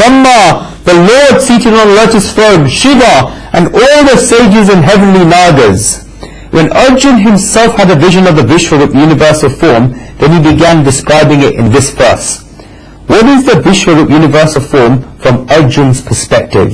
Brahma, the Lord seated on the lotus throne, Shiva, and all the sages and heavenly Nagas. When Arjun himself had a vision of the Vishwarup universal form, then he began describing it in this verse. What is the Vishwarup universal form from Arjun's perspective?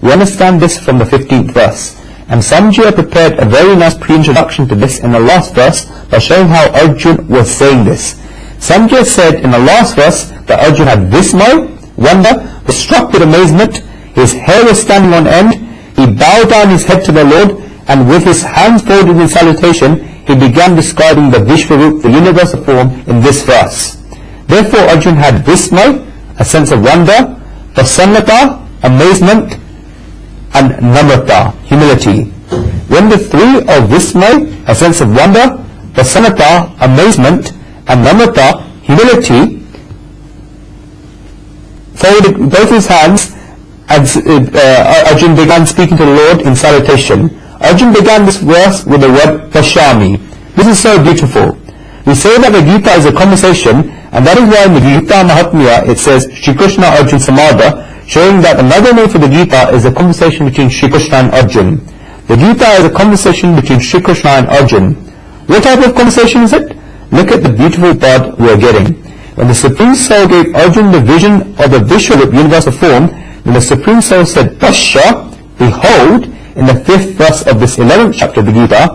We understand this from the 15th verse. And Sanjaya prepared a very nice pre-introduction to this in the last verse by showing how Arjun was saying this. Sanjaya said in the last verse that Arjun had Vismaya, wonder, was struck with amazement, his hair was standing on end, he bowed down his head to the Lord, and with his hands folded in salutation, he began describing the Vishwarup, the universal form, in this verse. Therefore Arjun had Vismaya, a sense of wonder, Prasannata, amazement, and Namrata, humility. When the three of Vismaya, a sense of wonder, Prasannata, amazement, and Namrata, humility, folded both his hands, as Arjun began speaking to the Lord in salutation. Arjun began this verse with the word Pashyami. This is so beautiful. We say that the Gita is a conversation, and that is why in the Gita Mahatmya it says Shri Krishna Arjun Samada, showing that another name for the Gita is a conversation between Shri Krishna and Arjun. The Gita is a conversation between Shri Krishna and Arjun. What type of conversation is it? Look at the beautiful part we are getting. When the Supreme Soul gave Arjun the vision of the Vishwarup universal form, when the Supreme Soul said Pasya, behold, in the 5th verse of this 11th chapter of the Gita,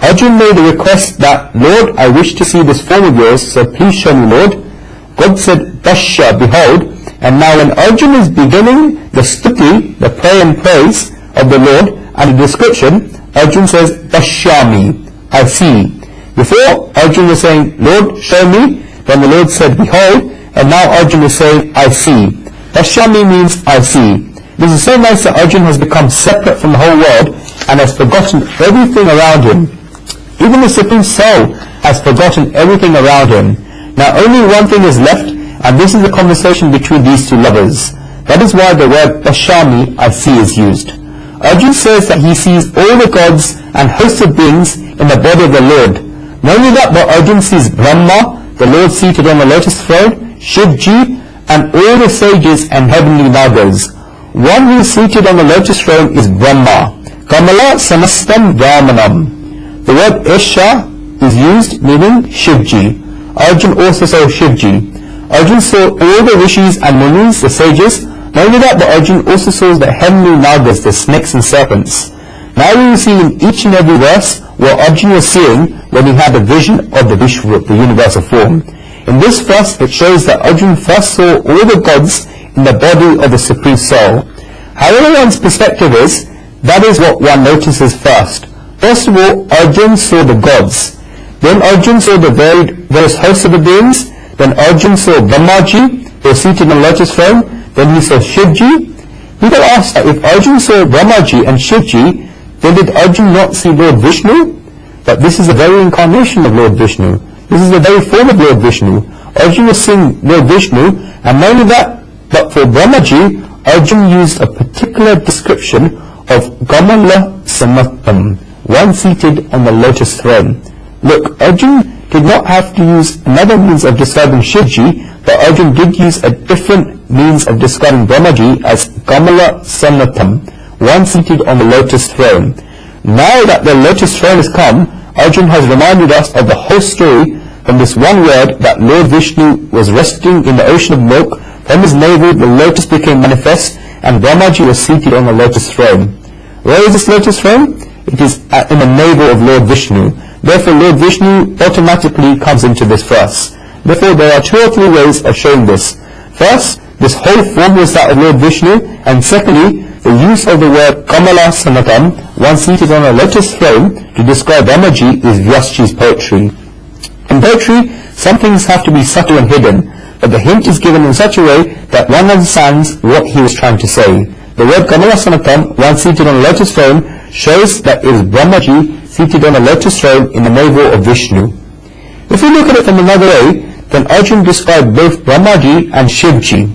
Arjun made a request that, Lord, I wish to see this form of yours, so please show me, Lord. God said, Pasya, behold. And now when Arjun is beginning the stuti, the prayer and praise of the Lord, and the description, Arjun says, Pashyami, I see. Before, Arjun was saying, Lord, show me. Then the Lord said, behold. And now Arjun is saying, I see. Pashyami means, I see. This is so nice that Arjun has become separate from the whole world and has forgotten everything around him. Even the Supreme Soul has forgotten everything around him. Now only one thing is left, and this is the conversation between these two lovers. That is why the word Pashyami, I see, is used. Arjun says that he sees all the gods and hosts of beings in the body of the Lord. Not only that, but Arjun sees Brahma, the Lord seated on the lotus throne, Shivji, and all the sages and heavenly Nagas. One who is seated on the lotus throne is Brahma. Kamala Samastam Brahmanam. The word Isha is used, meaning Shivji. Arjun also saw Shivji. Arjun saw all the rishis and munis, the sages. Not only that, but Arjun also saw the heavenly Nagas, the snakes and serpents. Now we will see in each and every verse what Arjun was seeing when he had a vision of the Vishwarup, the universal form. In this verse, it shows that Arjun first saw all the gods in the body of the Supreme Soul. However one's perspective is, that is what one notices first. First of all, Arjun saw the gods. Then Arjun saw the various hosts of the beings. Then Arjun saw Brahmaji, who was seated on the lotus throne. Then he saw Shivji. People ask that if Arjun saw Brahmaji and Shivji, then did Arjun not see Lord Vishnu? But this is the very incarnation of Lord Vishnu. This is the very form of Lord Vishnu. Arjun was seeing Lord Vishnu, and not only that, but for Brahmaji, Arjun used a particular description of Kamala Samatam, one seated on the lotus throne. Look, Arjun did not have to use another means of describing Shivji, but Arjun did use a different means of describing Brahmaji as Kamala Samatam, one seated on the lotus throne. Now that the lotus throne has come, Arjun has reminded us of the whole story from this one word that Lord Vishnu was resting in the ocean of milk. From his navel the lotus became manifest, and Brahmaji was seated on the lotus throne. Where is this lotus throne? It is in the navel of Lord Vishnu. Therefore Lord Vishnu automatically comes into this verse. Therefore there are 2 or 3 ways of showing this. First, this whole form was that of Lord Vishnu, and secondly, the use of the word Kamala Samatam, one seated on a lotus throne, to describe Brahmaji is Vyasji's poetry. In poetry, some things have to be subtle and hidden, but the hint is given in such a way that one understands what he was trying to say. The word Kamala Samatam, one seated on a lotus throne, shows that it is Brahmaji seated on a lotus throne in the navel of Vishnu. If we look at it from another way, then Arjun described both Brahmaji and Shivji.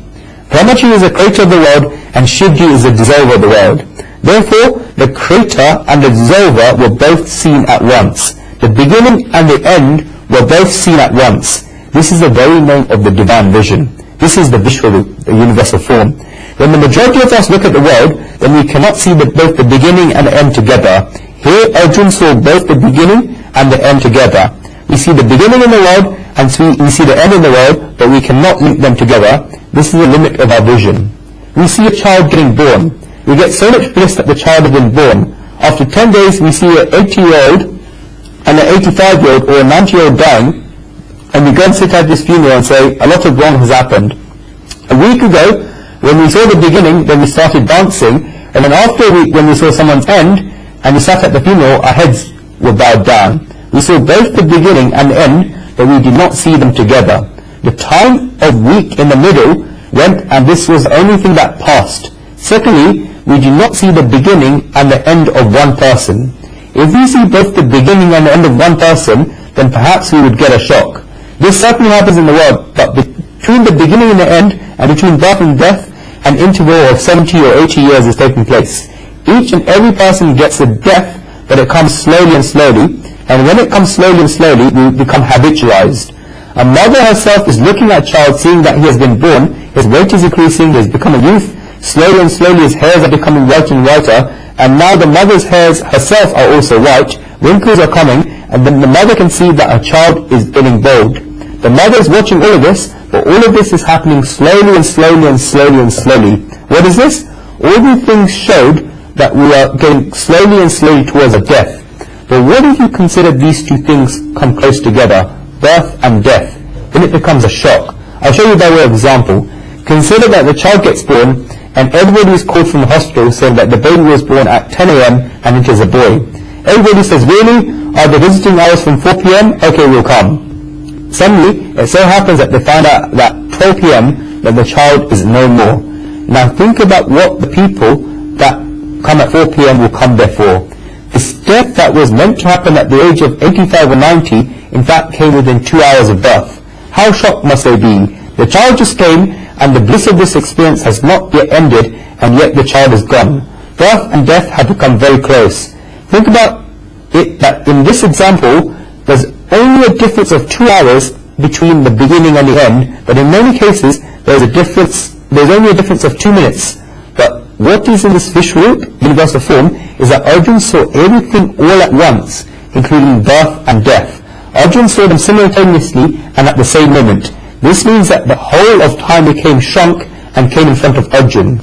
Brahmaji is the creator of the world, and Shivji is the dissolver of the world. Therefore, the creator and the dissolver were both seen at once. The beginning and the end were both seen at once. This is the very name of the divine vision. This is the Vishwarup, the universal form. When the majority of us look at the world, then we cannot see both the beginning and the end together. Here, Arjun saw both the beginning and the end together. We see the beginning in the world, and we see the end in the world, but we cannot link them together. This is the limit of our vision. We see a child getting born. We get so much bliss that the child has been born. After 10 days, we see an 80-year-old and an 85-year-old or a 90-year-old dying, and we go and sit at this funeral and say, a lot of wrong has happened. A week ago, when we saw the beginning, then we started dancing, and then after a week, when we saw someone's end, and we sat at the funeral, our heads were bowed down. We saw both the beginning and the end, but we did not see them together. The time of week in the middle went, and this was the only thing that passed. Secondly, we did not see the beginning and the end of one person. If we see both the beginning and the end of one person, then perhaps we would get a shock. This certainly happens in the world, but between the beginning and the end, and between birth and death, an interval of 70 or 80 years is taking place. Each and every person gets a death, but it comes slowly and slowly, and when it comes slowly and slowly, we become habitualized. A mother herself is looking at a child, seeing that he has been born, his weight is increasing, he has become a youth, slowly and slowly his hairs are becoming whiter and whiter, and now the mother's hairs herself are also white, wrinkles are coming, and then the mother can see that her child is getting bald. The mother is watching all of this, but all of this is happening slowly and slowly and slowly and slowly. What is this? All these things showed that we are getting slowly and slowly towards a death. But what if you consider these two things come close together, birth and death? Then it becomes a shock. I'll show you by way of example. Consider that the child gets born, and everybody is called from the hospital saying that the baby was born at 10 a.m. and it is a boy. Everybody says, really? Are the visiting hours from 4 p.m.? Okay, we'll come. Suddenly, it so happens that they find out that 12 p.m. that the child is no more. Now think about what the people that come at 4 p.m. will come there for. This death that was meant to happen at the age of 85 or 90, in fact came within 2 hours of birth. How shocked must they be? The child just came, and the bliss of this experience has not yet ended, and yet the child is gone. Birth and death have become very close. Think about it that in this example, there's only a difference of 2 hours between the beginning and the end, but in many cases, there's only a difference of 2 minutes. But what is in this Vishwarup, universal form, is that Arjun saw everything all at once, including birth and death. Arjun saw them simultaneously and at the same moment. This means that the whole of time became shrunk and came in front of Arjun.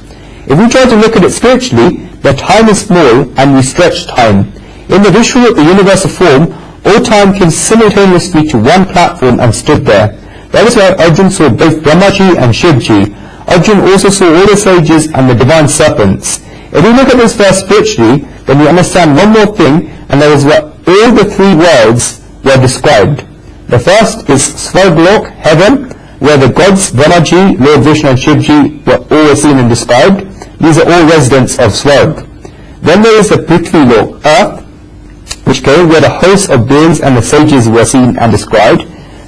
If we try to look at it spiritually, the time is small and we stretch time. In the Vishwarup, the universal form, all time came simultaneously to one platform and stood there. That is why Arjun saw both Brahmaji and Shivji. Arjun also saw all the sages and the divine serpents. If we look at this verse spiritually, then we understand one more thing, and that is where all the three worlds were described. The first is Svarglok, heaven, where the gods Brahmaji, Lord Vishnu and Shivji were always seen and described. These are all residents of Svarg. Then there is the Prithvi Lok, earth, which came where the hosts of beings and the sages were seen and described.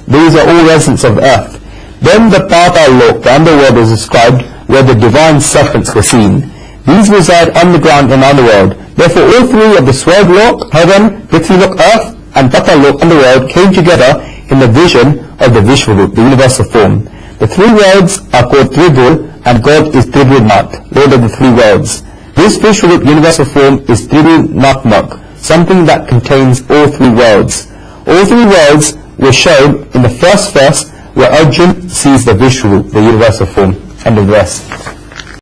These are all residents of earth. Then the Patal Lok, the underworld, is described, where the divine serpents were seen. These reside underground in underworld. Therefore all three of the Svarg Lok, heaven, Prithvi Lok, earth, and Patal Lok, underworld, came together in the vision of the Vishwarup, the universal form. The three worlds are called Tribhul, and God is Tribhulnath, Lord of the three worlds. This Vishwarup universal form is Tribhulnathmak, something that contains all three worlds. All three worlds were shown in the first verse, where Arjun sees the Vishwarup, the universal form. End of verse.